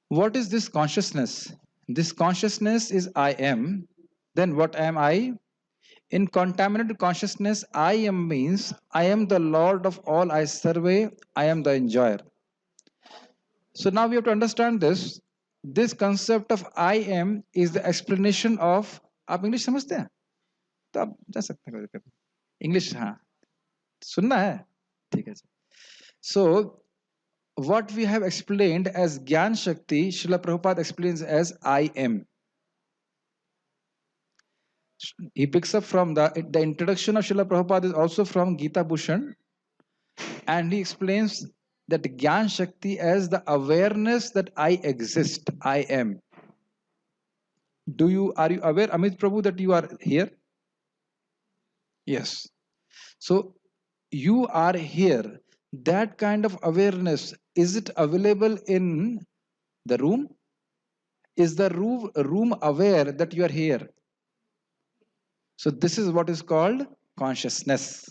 What is this consciousness? This consciousness is I am. Then what am I? In contaminated consciousness, I am means I am the Lord of all I survey, I am the enjoyer. So now we have to understand this. This concept of I am is the explanation of. आप English समझते हैं तो आप जा सकते हैं कभी English हाँ सुनना है ठीक है सो what we have explained as Gyan Shakti, Srila Prabhupada explains as I am. He picks up from the introduction of Srila Prabhupada is also from Gita Bhushan, and he explains that Gyan Shakti as the awareness that I exist, I am. Are you aware, Amit Prabhu, that you are here? Yes. So you are here. That kind of awareness, is it available in the room? Is the room aware that you are here? So this is what is called consciousness.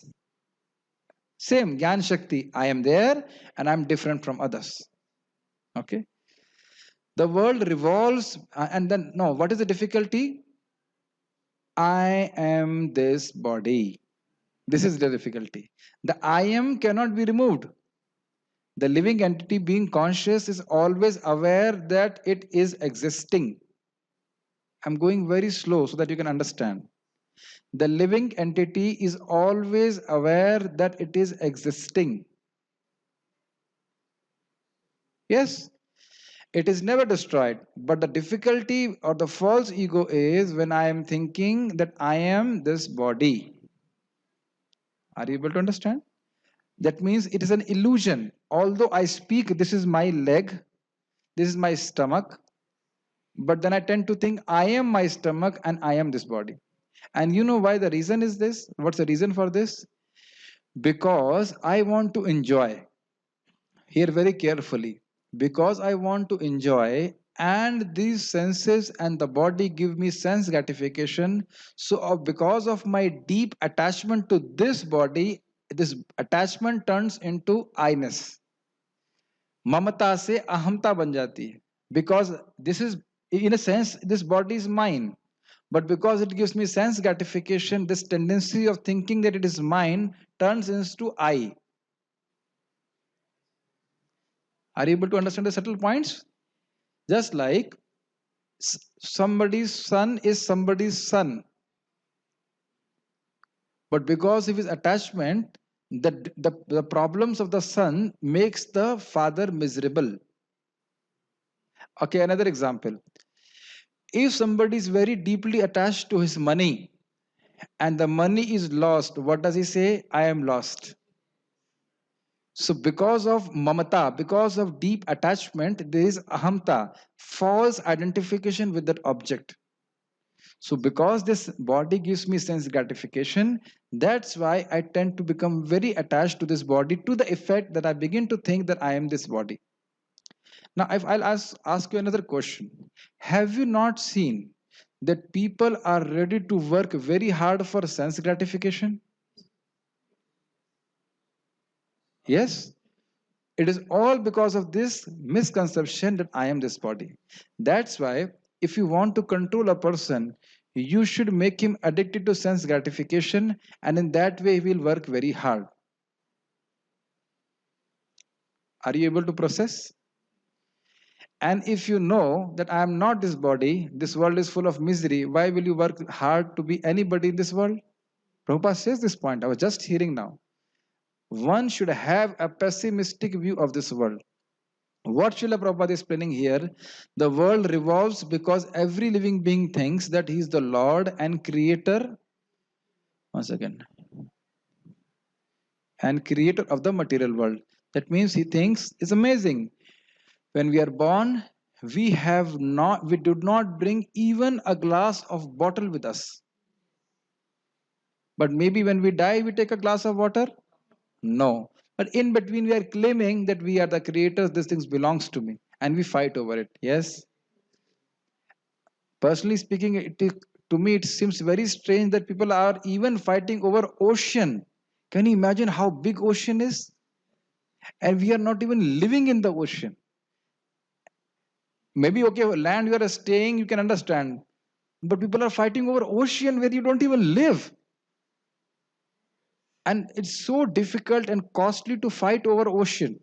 Same Gyan Shakti. I am there and I'm different from others. Okay. The world revolves and then no, what is the difficulty? I am this body. This is the difficulty. The I am cannot be removed. The living entity being conscious is always aware that it is existing. I'm going very slow so that you can understand. The living entity is always aware that it is existing. Yes, it is never destroyed. But the difficulty or the false ego is when I am thinking that I am this body. Are you able to understand? That means it is an illusion. Although I speak, this is my leg, this is my stomach, but then I tend to think I am my stomach and I am this body. And you know why the reason is this? What's the reason for this? Because I want to enjoy. Hear very carefully. Because I want to enjoy, and these senses and the body give me sense gratification. So, because of my deep attachment to this body, this attachment turns into I-ness. ममता से अहमता बन जाती है because this is in a sense this body is mine, but because it gives me sense gratification, this tendency of thinking that it is mine turns into I. Are you able to understand the subtle points? Just like somebody's son is somebody's son, but because of his attachment, the problems of the son makes the father miserable. Okay, another example. If somebody is very deeply attached to his money and the money is lost, what does he say? I am lost. So, because of mamata, because of deep attachment, there is ahamta, false identification with that object. So, because this body gives me sense gratification, that's why I tend to become very attached to this body to the effect that I begin to think that I am this body. Now, if I'll ask you another question. Have you not seen that people are ready to work very hard for sense gratification? Yes, it is all because of this misconception that I am this body. That's why, if you want to control a person, you should make him addicted to sense gratification, and in that way, he will work very hard. Are you able to process? And if you know that I am not this body, this world is full of misery, why will you work hard to be anybody in this world? Prabhupada says this point. I was just hearing now. One should have a pessimistic view of this world. What Srila Prabhupada is explaining here, the world revolves because every living being thinks that he is the Lord and creator, once again, and creator of the material world. That means he thinks it's amazing. When we are born, we did not bring even a glass of bottle with us. But maybe when we die, we take a glass of water? No. But in between, we are claiming that we are the creators, this thing belongs to me. And we fight over it. Yes? Personally speaking, to me, it seems very strange that people are even fighting over ocean. Can you imagine how big ocean is? And we are not even living in the ocean. Maybe okay, land you are staying, you can understand, but people are fighting over ocean where you don't even live, and it's so difficult and costly to fight over ocean.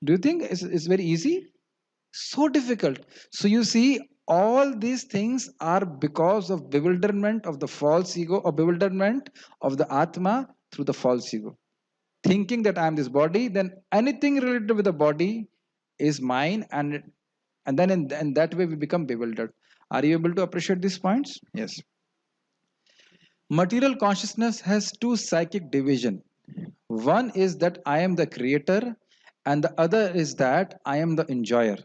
Do you think it's very easy? So difficult. So you see, all these things are because of bewilderment of the false ego, or bewilderment of the Atma through the false ego. Thinking that I am this body, then anything related with the body is mine, and then in that way we become bewildered. Are you able to appreciate these points? Yes. Material consciousness has two psychic division. One is that I am the creator, and the other is that I am the enjoyer.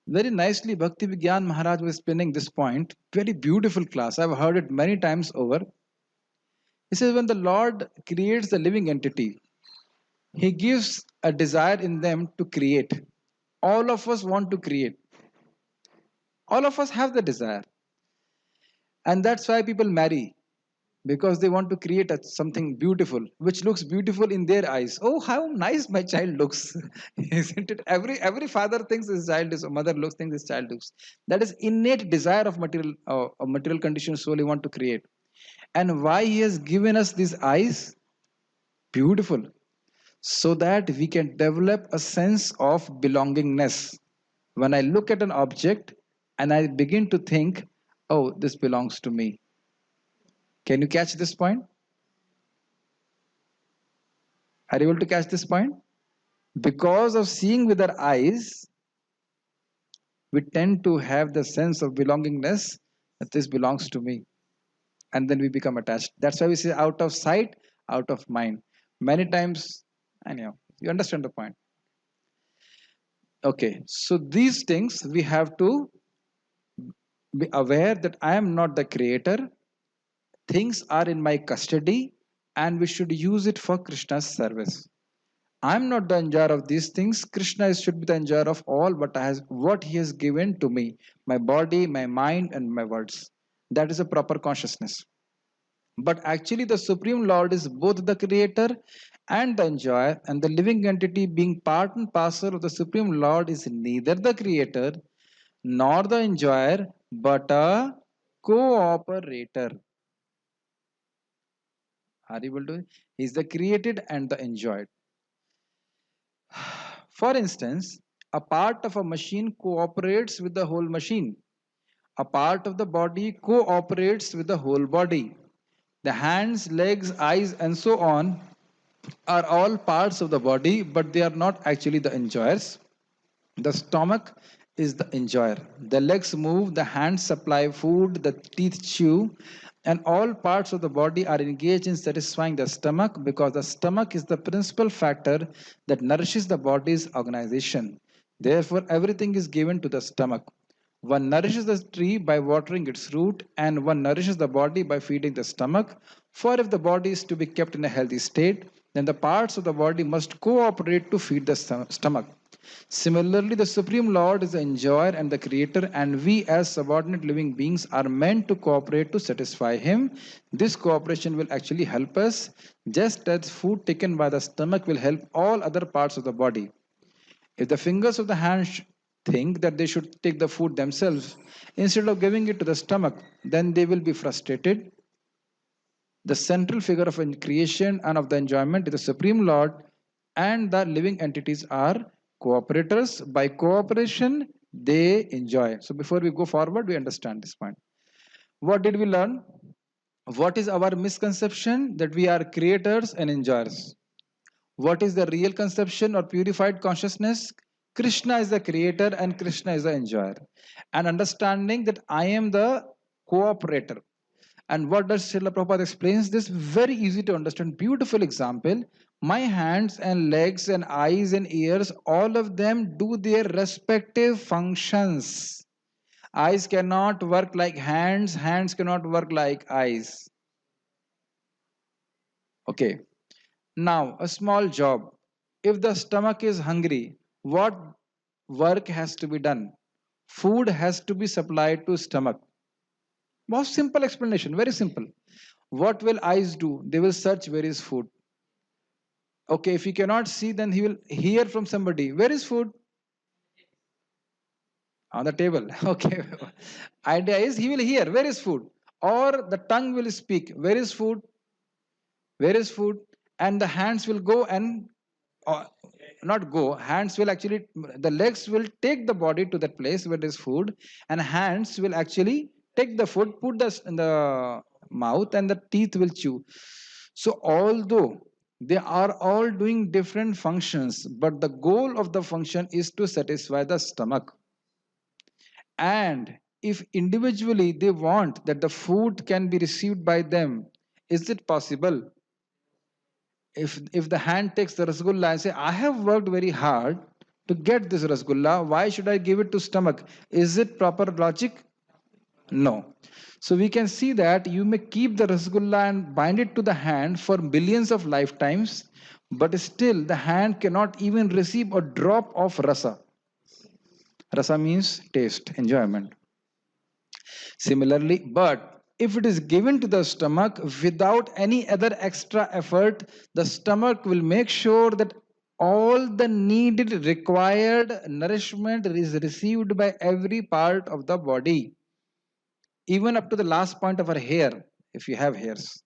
Very nicely, Bhakti Vigyan Maharaj was explaining this point. Very beautiful class. I've heard it many times over. He says, when the Lord creates the living entity, He gives a desire in them to create. All of us want to create. All of us have the desire. And that's why people marry, because they want to create something beautiful, which looks beautiful in their eyes. Oh, how nice my child looks! Isn't it? Every father thinks his child is, or mother looks thinks his child looks. That is innate desire of material conditioned soul. He want to create, and why he has given us these eyes, beautiful, so that we can develop a sense of belongingness. When I look at an object and I begin to think, oh, this belongs to me. Can you catch this point? Are you able to catch this point? Because of seeing with our eyes, we tend to have the sense of belongingness that this belongs to me. And then we become attached. That's why we say out of sight, out of mind. Many times, anyhow, you understand the point. Okay, so these things we have to be aware that I am not the creator. Things are in my custody, and we should use it for Krishna's service. I'm not the enjoyer of these things. Krishna should be the enjoyer of all what he has given to me, my body, my mind, and my words. That is a proper consciousness. But actually, the Supreme Lord is both the creator and the enjoyer, and the living entity, being part and parcel of the Supreme Lord, is neither the creator nor the enjoyer, but a cooperator. Are you able to? He is the created and the enjoyed. For instance, a part of a machine cooperates with the whole machine. A part of the body cooperates with the whole body. The hands, legs, eyes, and so on are all parts of the body, but they are not actually the enjoyers. The stomach is the enjoyer. The legs move, the hands supply food, the teeth chew, and all parts of the body are engaged in satisfying the stomach, because the stomach is the principal factor that nourishes the body's organization. Therefore, everything is given to the stomach. One nourishes the tree by watering its root, and one nourishes the body by feeding the stomach. For if the body is to be kept in a healthy state, then the parts of the body must cooperate to feed the stomach. Similarly, the Supreme Lord is the enjoyer and the creator, and we as subordinate living beings are meant to cooperate to satisfy Him. This cooperation will actually help us, just as food taken by the stomach will help all other parts of the body. If the fingers of the hand think that they should take the food themselves instead of giving it to the stomach, then they will be frustrated. The central figure of creation and of the enjoyment is the Supreme Lord, and the living entities are cooperators. By cooperation, they enjoy. So, before we go forward, we understand this point. What did we learn? What is our misconception? That we are creators and enjoyers. What is the real conception or purified consciousness? Krishna is the creator and Krishna is the enjoyer. And understanding that I am the cooperator. And what does Srila Prabhupada explains this? Very easy to understand. Beautiful example. My hands and legs and eyes and ears, all of them do their respective functions. Eyes cannot work like hands, hands cannot work like eyes. Okay. Now, a small job. If the stomach is hungry, what work has to be done? Food has to be supplied to stomach. Most simple explanation, very simple. What will eyes do? They will search where is food. Okay, if he cannot see, then he will hear from somebody. Where is food? on the table. Okay. Idea is he will hear where is food, or the tongue will speak where is food, where is food, and the hands will go and uh, not go. Hands will actually, the legs will take the body to that place where there is food, and hands will actually take the food, put this in the mouth, and the teeth will chew. So although they are all doing different functions, but the goal of the function is to satisfy the stomach. And if individually they want that the food can be received by them, is it possible? If the hand takes the rasgulla and say, I have worked very hard to get this rasgulla, why should I give it to stomach? Is it proper logic? No. So we can see that you may keep the rasgulla and bind it to the hand for billions of lifetimes, but still the hand cannot even receive a drop of rasa. Rasa means taste, enjoyment. Similarly, but if it is given to the stomach without any other extra effort, the stomach will make sure that all the needed required nourishment is received by every part of the body, even up to the last point of our hair, if you have hairs.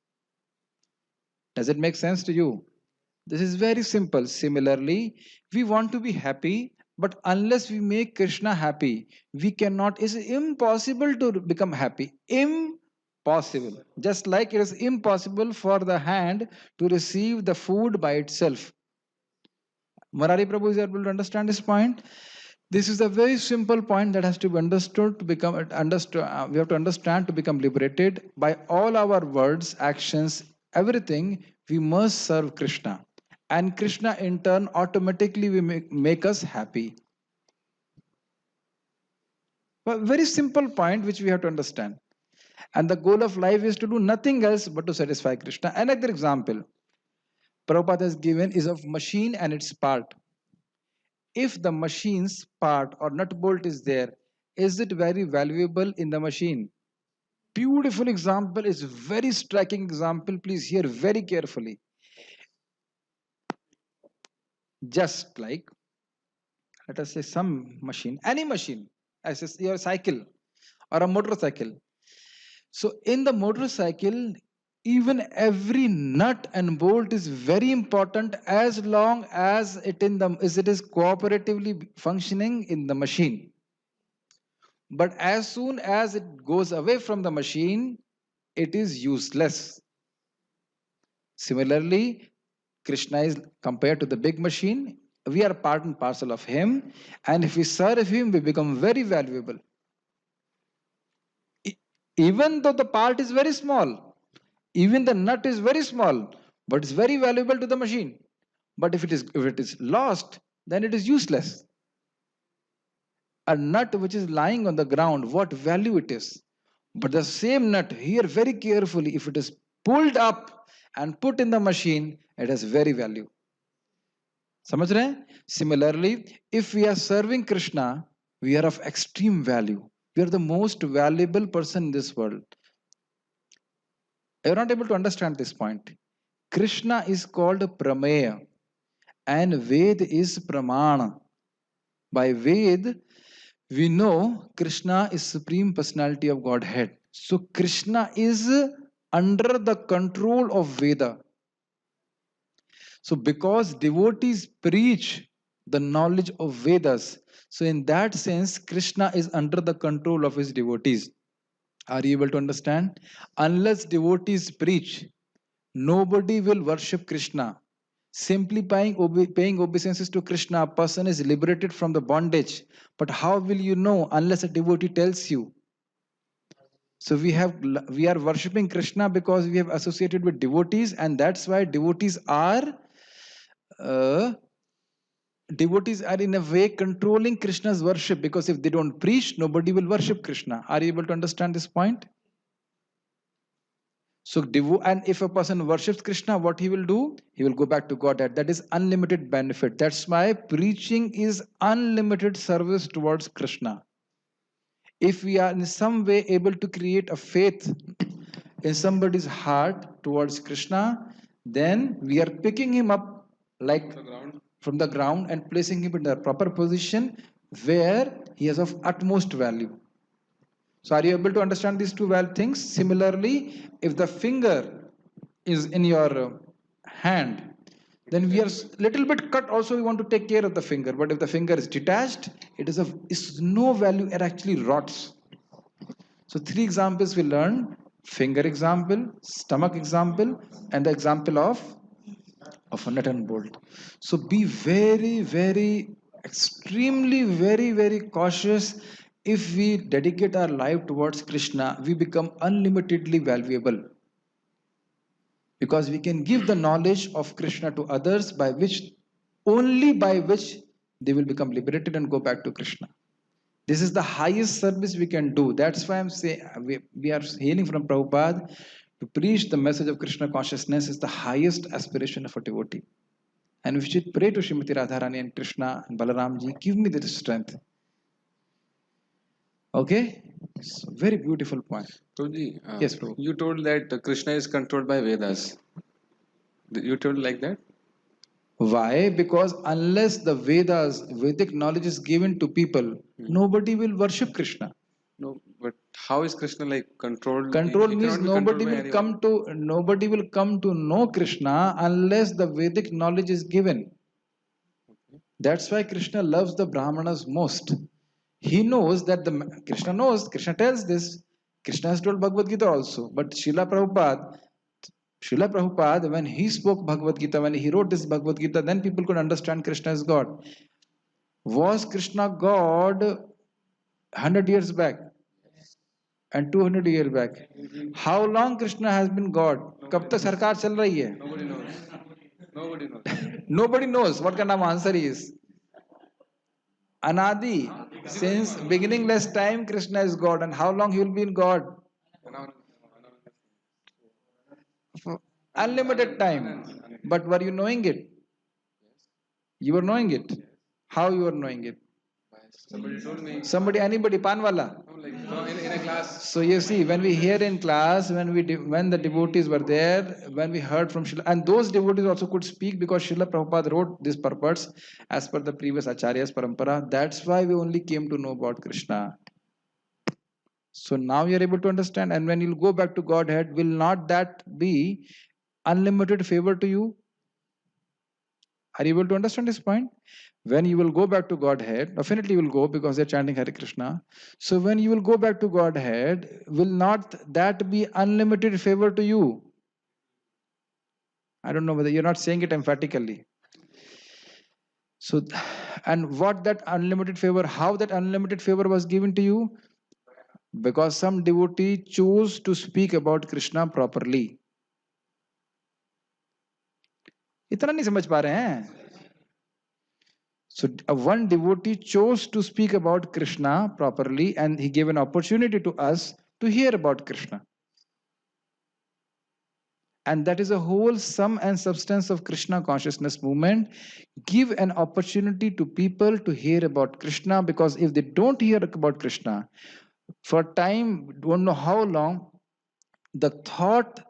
Does it make sense to you? This is very simple. Similarly, we want to be happy, but unless we make Krishna happy, we cannot. It's impossible to become happy. Impossible. Just like it is impossible for the hand to receive the food by itself. Murari Prabhu is able to understand this point. This is a very simple point that has to be understood to become understood. We have to understand to become liberated by all our words, actions, everything. We must serve Krishna, and Krishna in turn automatically will make us happy. A very simple point which we have to understand. And the goal of life is to do nothing else but to satisfy Krishna. Another example Prabhupada has given is of machine and its part. If the machine's part or nut bolt is there, is it very valuable in the machine? Beautiful example is very striking example. Please hear very carefully. Just like, let us say some machine, any machine, as your cycle or a motorcycle. So in the motorcycle, even every nut and bolt is very important as long as it is cooperatively functioning in the machine. But as soon as it goes away from the machine, it is useless. Similarly, Krishna is compared to the big machine. We are part and parcel of him, and if we serve him, we become very valuable. Even though the part is very small, even the nut is very small, but it's very valuable to the machine. But if it is lost, then it is useless. A nut which is lying on the ground, what value it is? But the same nut, here very carefully, if it is pulled up and put in the machine, it has very value. समझ रहे हैं? Similarly, if we are serving Krishna, we are of extreme value. We are the most valuable person in this world. You are not able to understand this point. Krishna is called Prameya and Ved is Pramana. By Ved, we know Krishna is Supreme Personality of Godhead. So Krishna is under the control of Veda. So because devotees preach the knowledge of Vedas, so in that sense, Krishna is under the control of his devotees. Are you able to understand? Unless devotees preach, nobody will worship Krishna. Simply paying obeisances to Krishna, a person is liberated from the bondage. But how will you know unless a devotee tells you? So we are worshipping Krishna because we have associated with devotees, and that's why uh, devotees are in a way controlling Krishna's worship, because if they don't preach, nobody will worship Krishna. Are you able to understand this point? So, and if a person worships Krishna, what he will do? He will go back to Godhead. That is unlimited benefit. That's why preaching is unlimited service towards Krishna. If we are in some way able to create a faith in somebody's heart towards Krishna, then we are picking him up like from the ground and placing him in the proper position. where he is of utmost value. So are you able to understand these two things? Similarly, if the finger is in your hand, then we are little bit cut also, we want to take care of the finger. But if the finger is detached, it is no value, it actually rots. So three examples we learned: finger example, stomach example, and the example of a nut and bolt. So be very, very, extremely, very, very cautious. If we dedicate our life towards Krishna, we become unlimitedly valuable, because we can give the knowledge of Krishna to others, by which, only by which, they will become liberated and go back to Krishna. This is the highest service we can do. That's why I'm saying we are hailing from Prabhupada. To preach the message of Krishna consciousness is the highest aspiration of a devotee. And we should pray to Srimati Radharani and Krishna and Balaramji, give me the strength. Okay? So, very beautiful point. Prabhuji, Yes, Prabhu. you told that Krishna is controlled by Vedas. You told like that? Why? Because unless the Vedas, Vedic knowledge is given to people, nobody will worship Krishna. No, but how is Krishna like controlled? Control He means cannot be controlled by anyone. nobody will come to know Krishna unless the Vedic knowledge is given. That's why Krishna loves the Brahmanas most. He knows that Krishna tells this. Krishna has told Bhagavad Gita also. But Srila Prabhupada, when he spoke Bhagavad Gita, when he wrote this Bhagavad Gita, then people could understand Krishna is God. Was Krishna God 100 years back and 200 years back? How long Krishna has been God? कब तक सरकार चल रही है? Nobody knows. Nobody knows. Nobody knows what kind of answer is. Anadi, since beginningless time, Krishna is God. And how long he will be in God? For unlimited time. But were you knowing it? You were knowing it. How you were knowing it? Somebody told me. Somebody, anybody, Panwala. No, like in a class. So you see, when we hear in class, when the devotees were there, when we heard from Srila, and those devotees also could speak because Srila Prabhupada wrote this purpose as per the previous Acharya's parampara. That's why we only came to know about Krishna. So now you are able to understand, and when you'll go back to Godhead, will not that be unlimited favor to you? Are you able to understand this point? When you will go back to Godhead, definitely you will go because they're chanting Hare Krishna. So when you will go back to Godhead, will not that be unlimited favor to you? I don't know whether you're not saying it emphatically. So, and what that unlimited favor, how that unlimited favor was given to you? Because some devotee chose to speak about Krishna properly. इतना नहीं समझ पा रहे हैं. So one devotee chose to speak about Krishna properly, and he gave an opportunity to us to hear about Krishna. And that is a whole sum and substance of Krishna consciousness movement. Give an opportunity to people to hear about Krishna, because if they don't hear about Krishna, for time, don't know how long, the thought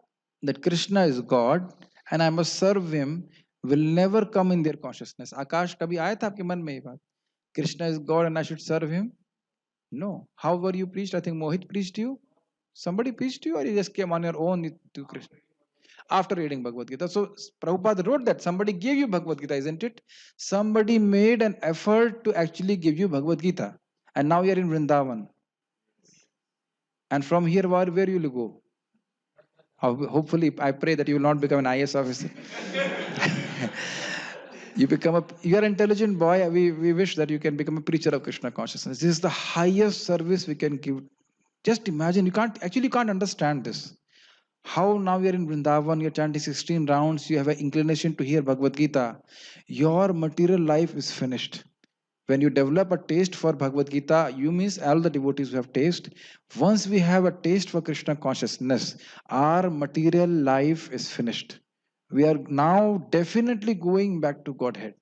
that Krishna is God and I must serve him will never come in their consciousness. Akash, kabhi aaya tha aapke man mein ye baat? Krishna is God and I should serve him? No. How were you preached? I think Mohit preached you. Somebody preached you, or you just came on your own to Krishna? After reading Bhagavad Gita. So Prabhupada wrote that somebody gave you Bhagavad Gita, isn't it? Somebody made an effort to actually give you Bhagavad Gita. And now you're in Vrindavan. And from here, where you will go? Hopefully, I pray that you will not become an IS officer. You are an intelligent boy. We wish that you can become a preacher of Krishna consciousness. This is the highest service we can give. Just imagine, you can't understand this. How now you're in Vrindavan, you're chanting 16 rounds, you have an inclination to hear Bhagavad Gita. Your material life is finished. When you develop a taste for Bhagavad Gita, you means all the devotees who have taste. Once we have a taste for Krishna consciousness, our material life is finished. We are now definitely going back to Godhead.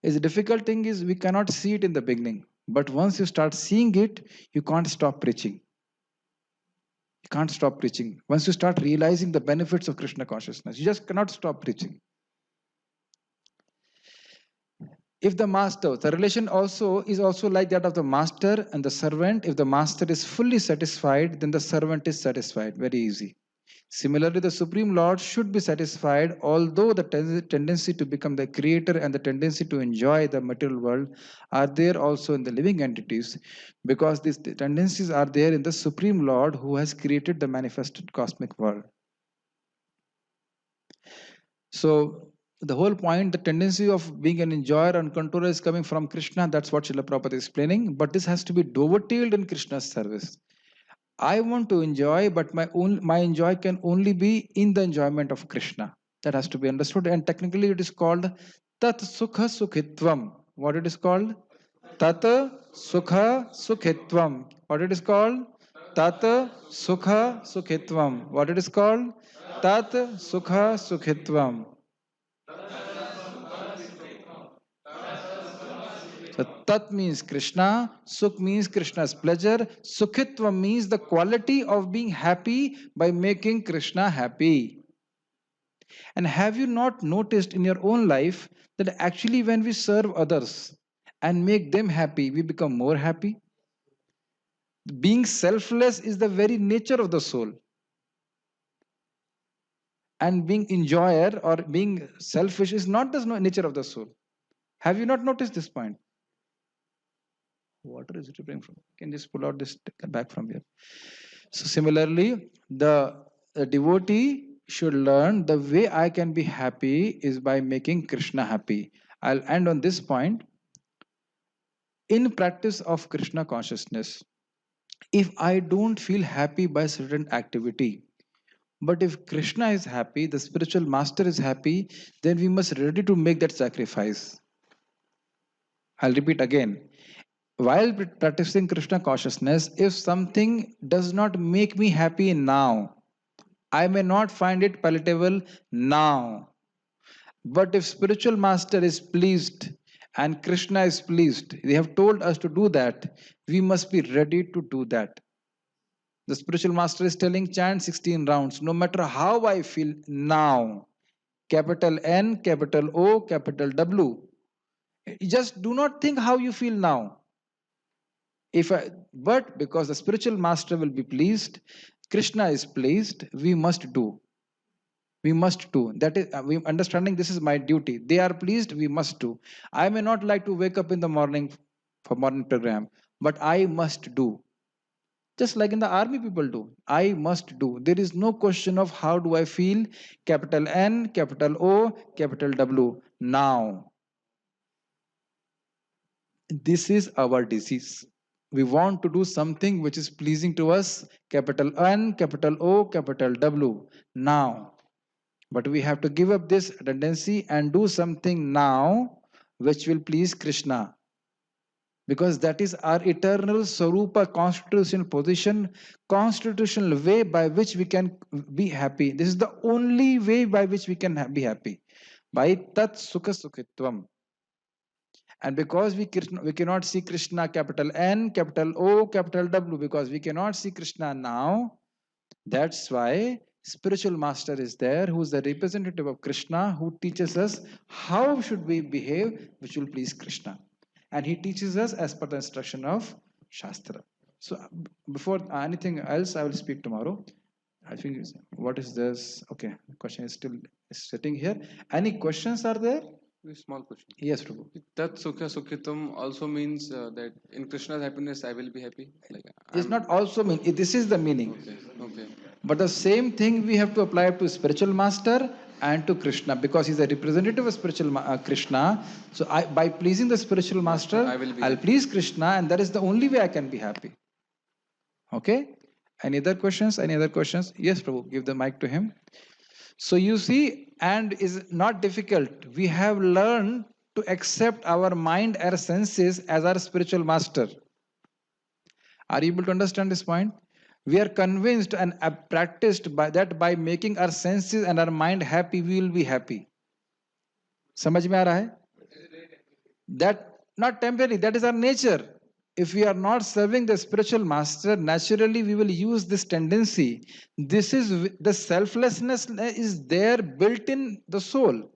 The difficult thing is we cannot see it in the beginning. But once you start seeing it, you can't stop preaching. You can't stop preaching. Once you start realizing the benefits of Krishna consciousness, you just cannot stop preaching. If the master, the relation also is also like that of the master and the servant. If the master is fully satisfied, then the servant is satisfied. Very easy. Similarly, the Supreme Lord should be satisfied, although the tendency to become the creator and the tendency to enjoy the material world are there also in the living entities, because these tendencies are there in the Supreme Lord who has created the manifested cosmic world. So the whole point, the tendency of being an enjoyer and controller is coming from Krishna. That's what Srila Prabhupada is explaining. But this has to be dovetailed in Krishna's service. I want to enjoy, but my enjoy can only be in the enjoyment of Krishna. That has to be understood. And technically, it is called Tat Sukha Sukhitvam. What it is called? Tat Sukha Sukhitvam. What it is called? Tat Sukha Sukhitvam. What it is called? Tat Sukha Sukhitvam. So Tat means Krishna, Sukh means Krishna's pleasure, Sukhitva means the quality of being happy by making Krishna happy. And have you not noticed in your own life that actually when we serve others and make them happy, we become more happy? Being selfless is the very nature of the soul. And being enjoyer or being selfish is not the nature of the soul. Have you not noticed this point? Water is dripping from. Can just pull out this back from here. So similarly, the devotee should learn the way I can be happy is by making Krishna happy. I'll end on this point. In practice of Krishna consciousness, if I don't feel happy by certain activity, but if Krishna is happy, the spiritual master is happy, then we must ready to make that sacrifice. I'll repeat again. While practicing Krishna consciousness, if something does not make me happy now, I may not find it palatable now. But if spiritual master is pleased and Krishna is pleased, they have told us to do that, we must be ready to do that. The spiritual master is telling chant 16 rounds, no matter how I feel now. Capital N, capital O, capital W. Just do not think how you feel now. But because the spiritual master will be pleased, Krishna is pleased, we must do. We must do. That is, we understanding this is my duty. They are pleased, we must do. I may not like to wake up in the morning for morning program, but I must do. Just like in the army people do. I must do. There is no question of how do I feel, capital N, capital O, capital W, now. This is our disease. We want to do something which is pleasing to us, capital N, capital O, capital W, now. But we have to give up this tendency and do something now which will please Krishna. Because that is our eternal Sarupa constitutional position, constitutional way by which we can be happy. This is the only way by which we can be happy. By Tat Sukha Sukhitvam. And because we cannot see Krishna capital N, capital O, capital W, because we cannot see Krishna now, that's why spiritual master is there, who is the representative of Krishna, who teaches us how should we behave, which will please Krishna. And he teaches us as per the instruction of Shastra. So before anything else, I will speak tomorrow. I think, what is this? Okay, the question is still sitting here. Any questions are there? Very small question. Yes, Prabhu. That Sukha Sukhitam also means that in Krishna's happiness I will be happy. Like It's I'm not also mean, this is the meaning. okay. Okay. But the same thing we have to apply to spiritual master and to Krishna, because he's a representative of spiritual Krishna. So by pleasing the spiritual master, I'll please Krishna, and that is the only way I can be happy. Okay? Any other questions? Any other questions? Yes, Prabhu, give the mic to him. So you see, and is not difficult. We have learned to accept our mind and senses as our spiritual master. Are you able to understand this point? We are convinced and practiced by that by making our senses and our mind happy, we will be happy. समझ में आ रहा है? That not temporary, that is our nature. If we are not serving the spiritual master, naturally we will use this tendency. This is the selflessness is there built in the soul.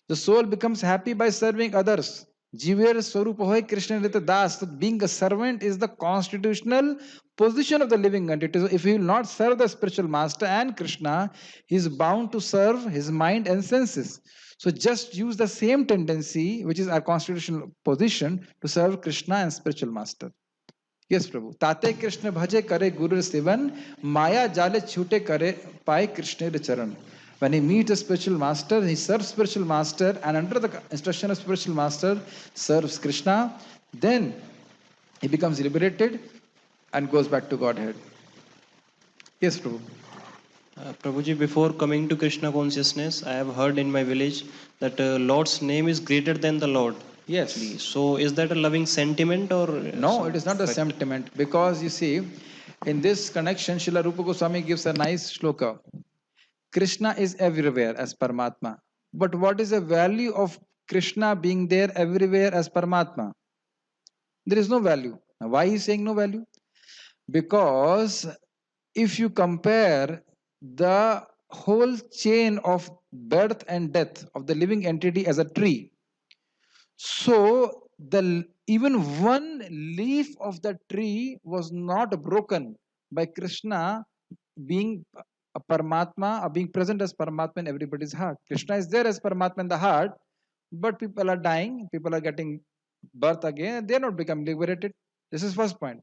The soul becomes happy by serving others. Jiver Swarup hoy Krishna Rita Das. So being a servant is the constitutional position of the living entity. So if he will not serve the spiritual master and Krishna, he is bound to serve his mind and senses. So just use the same tendency, which is our constitutional position, to serve Krishna and spiritual master. Yes, Prabhu. Tate Krishna bhaje kare guru sevan, maya jale chute kare pai Krishna charan. When he meets a spiritual master, he serves spiritual master, and under the instruction of spiritual master, serves Krishna. Then he becomes liberated and goes back to Godhead. Yes, Prabhu. Prabhuji, before coming to Krishna consciousness, I have heard in my village that Lord's name is greater than the Lord. Yes. Actually. So, is that a loving sentiment or No, it is not a fact? sentiment, because you see, in this connection, Srila Rupa Goswami gives a nice shloka. Krishna is everywhere as Paramatma. But what is the value of Krishna being there everywhere as Paramatma? There is no value. Now, why he is saying no value? Because if you compare the whole chain of birth and death of the living entity as a tree, so the even one leaf of the tree was not broken by Krishna being a Paramatma or being present as Paramatma in everybody's heart. Krishna is there as Paramatma in the heart, but people are dying, people are getting birth again, and they are not becoming liberated. This is first point.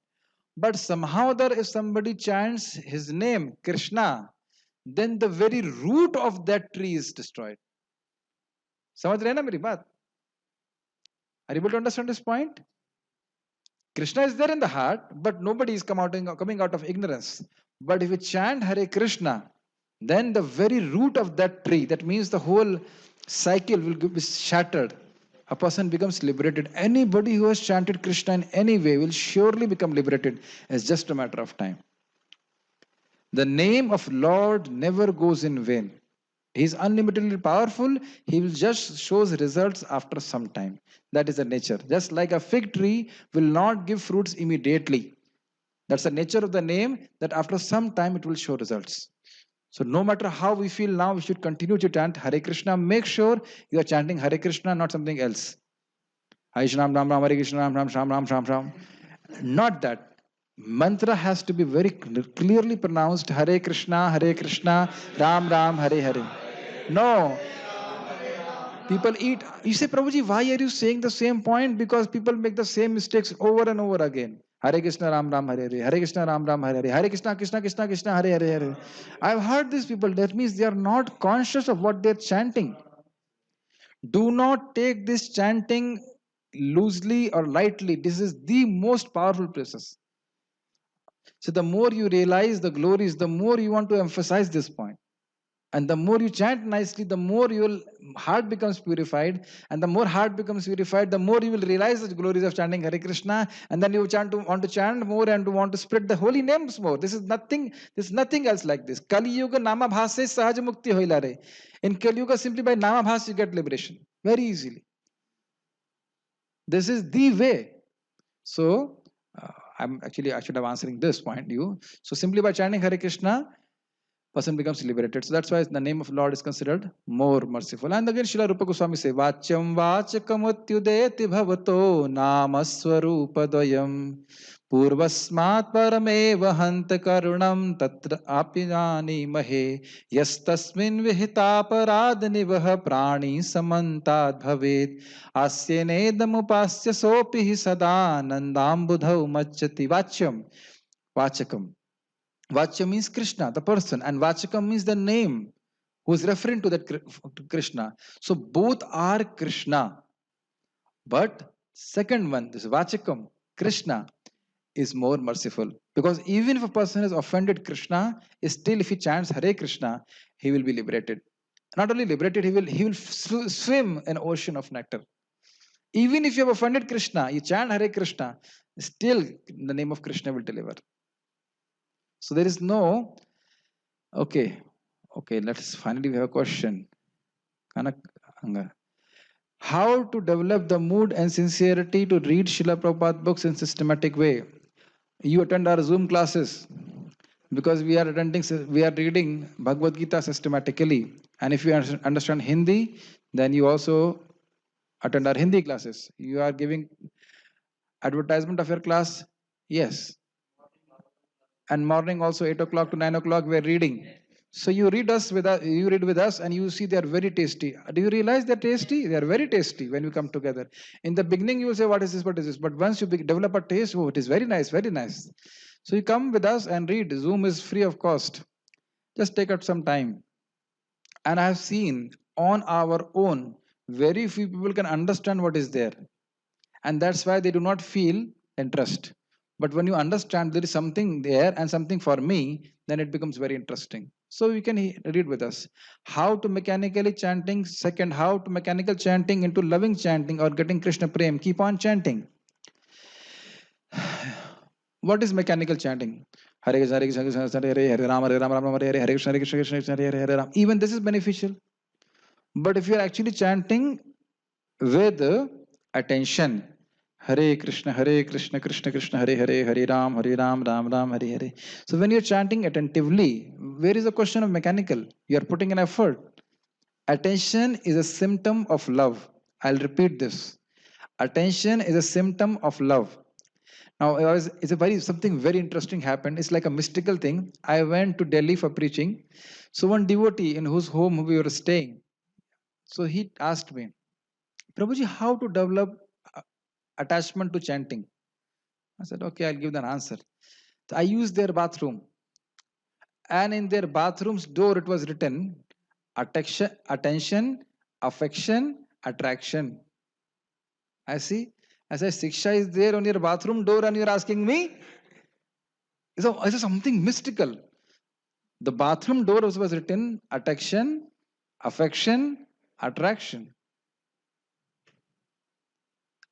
But somehow there, if somebody chants his name, Krishna, then the very root of that tree is destroyed. समझ रहे हैं ना मेरी बात? Are you able to understand this point? Krishna is there in the heart, but nobody is coming out of ignorance. But if you chant Hare Krishna, then the very root of that tree, that means the whole cycle will be shattered. A person becomes liberated. Anybody who has chanted Krishna in any way will surely become liberated. It's just a matter of time. The name of Lord never goes in vain. He is unlimitedly powerful. He will just shows results after some time. That is the nature. Just like a fig tree will not give fruits immediately. That's the nature of the name, that after some time it will show results. So no matter how we feel now, we should continue to chant Hare Krishna. Make sure you are chanting Hare Krishna, not something else. Hare Krishna, Ram Ram, Hare Krishna, Ram Ram, Ram Ram, Ram Ram. Not that. Mantra has to be very clearly pronounced. Hare Krishna, Ram Ram, Hare Hare. No. People eat. You say, Prabhuji, why are you saying the same point? Because people make the same mistakes over and over again. Hare Krishna, Ram Ram, Hare Hare. Hare Krishna, Ram Ram, Hare Hare. Hare Krishna, Krishna Krishna, Krishna Hare Hare Hare. I've heard these people. That means they are not conscious of what they're chanting. Do not take this chanting loosely or lightly. This is the most powerful process. So the more you realize the glories, the more you want to emphasize this point. And the more you chant nicely, the more your heart becomes purified. And the more heart becomes purified, the more you will realize the glories of chanting Hare Krishna. And then you want to chant more and to want to spread the holy names more. This is nothing else like this. Kali Yuga Nama Bhase Sahaj Mukti Hoila Re. In Kali Yuga, simply by Nama Bhas you get liberation. Very easily. This is the way. So, I should have answering this point you. So simply by chanting Hare Krishna, person becomes liberated. So that's why the name of Lord is considered more merciful. And again, Srila Rupa Goswami say, Vachyam vachakamutyudeti bhavato namaswarupadayam purvasmat parameva hanta karunam tatra apinani mahe yastasmin vihita paradanivaha prani samantad bhavet asyenedamupasya sopi sada nandambudhau machati vachakam. Vachya means Krishna, the person, and Vachakam means the name who is referring to that to Krishna. So both are Krishna. But second one, this Vachakam, Krishna, is more merciful. Because even if a person has offended Krishna, still if he chants Hare Krishna, he will be liberated. Not only liberated, he will swim in an ocean of nectar. Even if you have offended Krishna, you chant Hare Krishna, still the name of Krishna will deliver. So there is no, okay, let's finally we have a question. How to develop the mood and sincerity to read Srila Prabhupada books in systematic way? You attend our Zoom classes because we are reading Bhagavad Gita systematically. And if you understand Hindi, then you also Attend our Hindi classes. You are giving advertisement of your class? Yes. And morning also 8 o'clock to 9 o'clock we're reading. So you read with us, and you see they are very tasty. Do you realize they're tasty? They are very tasty when we come together. In the beginning you will say, what is this, what is this? But once you develop a taste, oh, it is very nice, very nice. So you come with us and read. Zoom is free of cost. Just take out some time. And I have seen on our own, very few people can understand what is there, and that's why they do not feel interest. But when you understand there is something there and something for me, then it becomes very interesting. So you can read with us. How to mechanically chanting. Second, how to mechanical chanting into loving chanting or getting Krishna prem. Keep on chanting. What is mechanical chanting? Hare Krishna, Hare Krishna, Krishna Krishna, Hare Hare, Ram Ram Ram Hare Hare, Hare Krishna, Hare Krishna, Krishna Krishna, Hare Hare, Hare Ram. Even this is beneficial. But if you are actually chanting with attention, Hare Krishna, Hare Krishna, Krishna Krishna, Hare Hare, Hare Ram, Ram Ram, Hare Hare. So when you're chanting attentively, where is the question of mechanical? You are putting an effort. Attention is a symptom of love. I'll repeat this. Attention is a symptom of love. Now, it's a very something very interesting happened. It's like a mystical thing. I went to Delhi for preaching. So one devotee in whose home we were staying, so he asked me, Prabhuji, how to develop uh, attachment to chanting? I said, okay, I'll give the answer. So I used their bathroom, and in their bathroom's door, it was written attention, affection, attraction. I see. I said, Siksha is there on your bathroom door, and you're asking me? It's something mystical. The bathroom door was written attention, affection, attraction.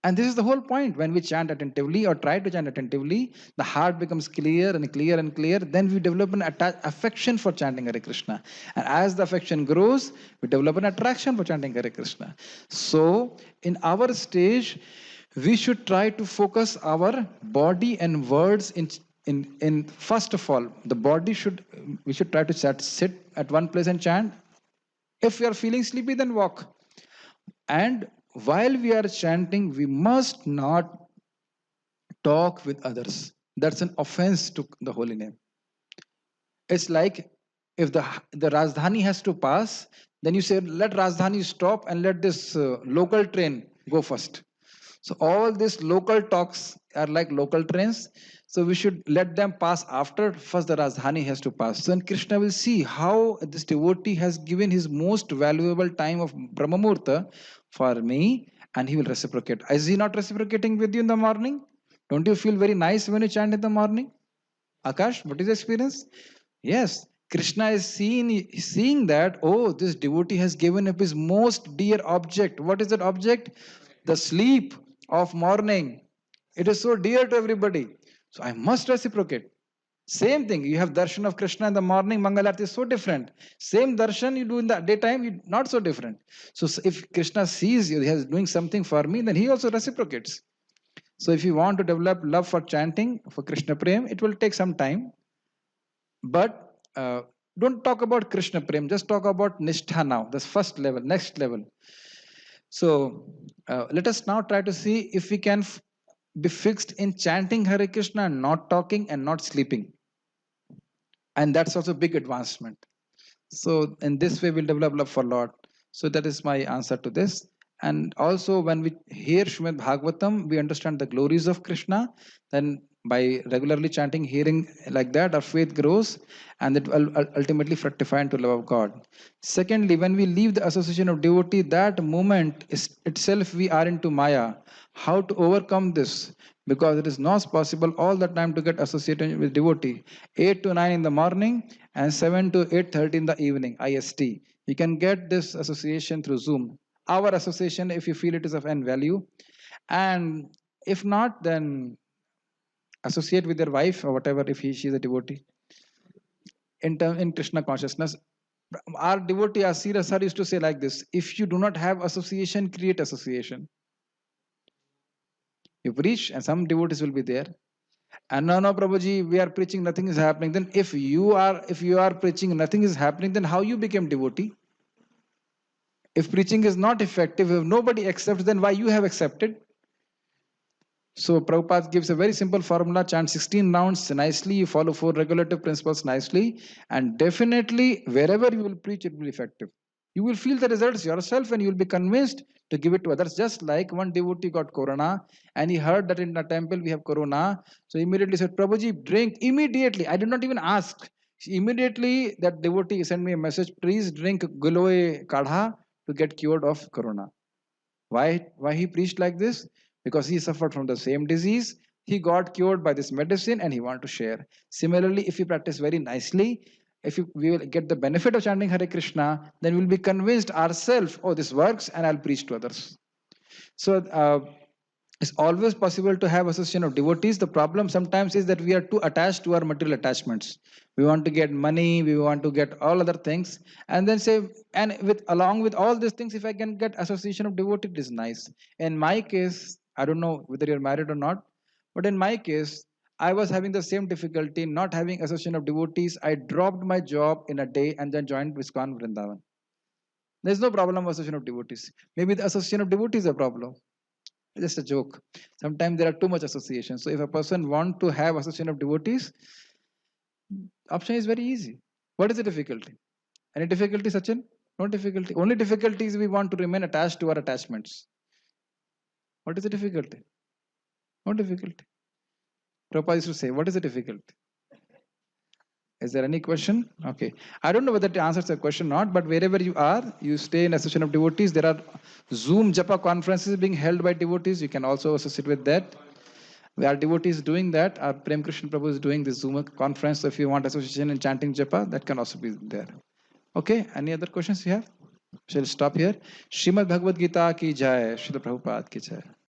And this is the whole point. When we chant attentively or try to chant attentively, the heart becomes clear and clear and clear. Then we develop an affection for chanting Hare Krishna. And as the affection grows, we develop an attraction for chanting Hare Krishna. So, in our stage, we should try to focus our body and words in first of all, the body should, we should try to sit at one place and chant. If you are feeling sleepy, then walk. And while we are chanting, we must not talk with others. That's an offense to the holy name. It's like if the Rajdhani has to pass, then you say, let Rajdhani stop and let this local train go first. So all these local talks are like local trains. So we should let them pass after. First, the Rajdhani has to pass. Then Krishna will see how this devotee has given his most valuable time of Brahmamurta for me, and he will reciprocate. Is he not reciprocating with you in the morning? Don't you feel very nice when you chant in the morning? Akash, what is the experience? Yes, Krishna is seeing that, oh, this devotee has given up his most dear object. What is that object? The sleep of morning. It is so dear to everybody. So I must reciprocate. Same thing. You have darshan of Krishna in the morning, Mangalarti is so different. Same darshan you do in the daytime, not so different. So if Krishna sees you, he is doing something for me, then he also reciprocates. So if you want to develop love for chanting, for Krishna Prem, it will take some time. But don't talk about Krishna Prem, just talk about Nishtha now, this first level, next level. So let us now try to see if we can be fixed in chanting Hare Krishna and not talking and not sleeping. And that's also a big advancement. So in this way, we'll develop love for Lord. So that is my answer to this. And also, when we hear Srimad Bhagavatam, we understand the glories of Krishna. Then, by regularly chanting, hearing like that, our faith grows, and it will ultimately fructify into love of God. Secondly, when we leave the association of devotee, that moment is itself we are into Maya. How to overcome this? Because it is not possible all the time to get associated with devotee. 8 to 9 in the morning and 7 to 8:30 in the evening, IST. You can get this association through Zoom. Our association, if you feel it is of n value, and if not, then associate with your wife or whatever if she is a devotee. In Krishna consciousness, our devotee Asira Sir used to say like this: if you do not have association, create association. You preach, and some devotees will be there. And no, Prabhuji, we are preaching, nothing is happening. Then if you are preaching, nothing is happening, then how you became devotee? If preaching is not effective, if nobody accepts, then why you have accepted? So Prabhupada gives a very simple formula: chant 16 rounds nicely, you follow 4 regulative principles nicely, and definitely wherever you will preach, it will be effective. You will feel the results yourself and you will be convinced to give it to others. Just like one devotee got corona and he heard that in the temple we have corona. So immediately said, Prabhuji, drink immediately. I did not even ask. Immediately that devotee sent me a message, please drink Guloe Kadha to get cured of corona. Why he preached like this? Because he suffered from the same disease. He got cured by this medicine and he wanted to share. Similarly, if we practice very nicely, we will get the benefit of chanting Hare Krishna, then we'll be convinced ourselves, oh, this works, and I'll preach to others. So it's always possible to have association of devotees. The problem sometimes is that we are too attached to our material attachments. We want to get money, we want to get all other things, and then say, and with along with all these things, if I can get association of devotees, it is nice. In my case, I don't know whether you're married or not, but in my case, I was having the same difficulty not having association of devotees. I dropped my job in a day and then joined Viskan Vrindavan. There's no problem of association of devotees. Maybe the association of devotees is a problem. Just a joke. Sometimes there are too much association. So if a person want to have association of devotees, option is very easy. What is the difficulty? Any difficulty, Sachin? No difficulty. Only difficulty is we want to remain attached to our attachments. What is the difficulty? No difficulty. Prabhupada used to say, what is the difficulty? Is there any question? Okay. I don't know whether it answers the question or not, but wherever you are, you stay in association of devotees. There are Zoom Japa conferences being held by devotees. You can also associate with that. Our devotees doing that. Our Prem Krishna Prabhu is doing this Zoom conference. So if you want association in chanting Japa, that can also be there. Okay. Any other questions you have? Shall stop here. Shrimad Bhagavad Gita ki jai. Srila Prabhupada ki jai.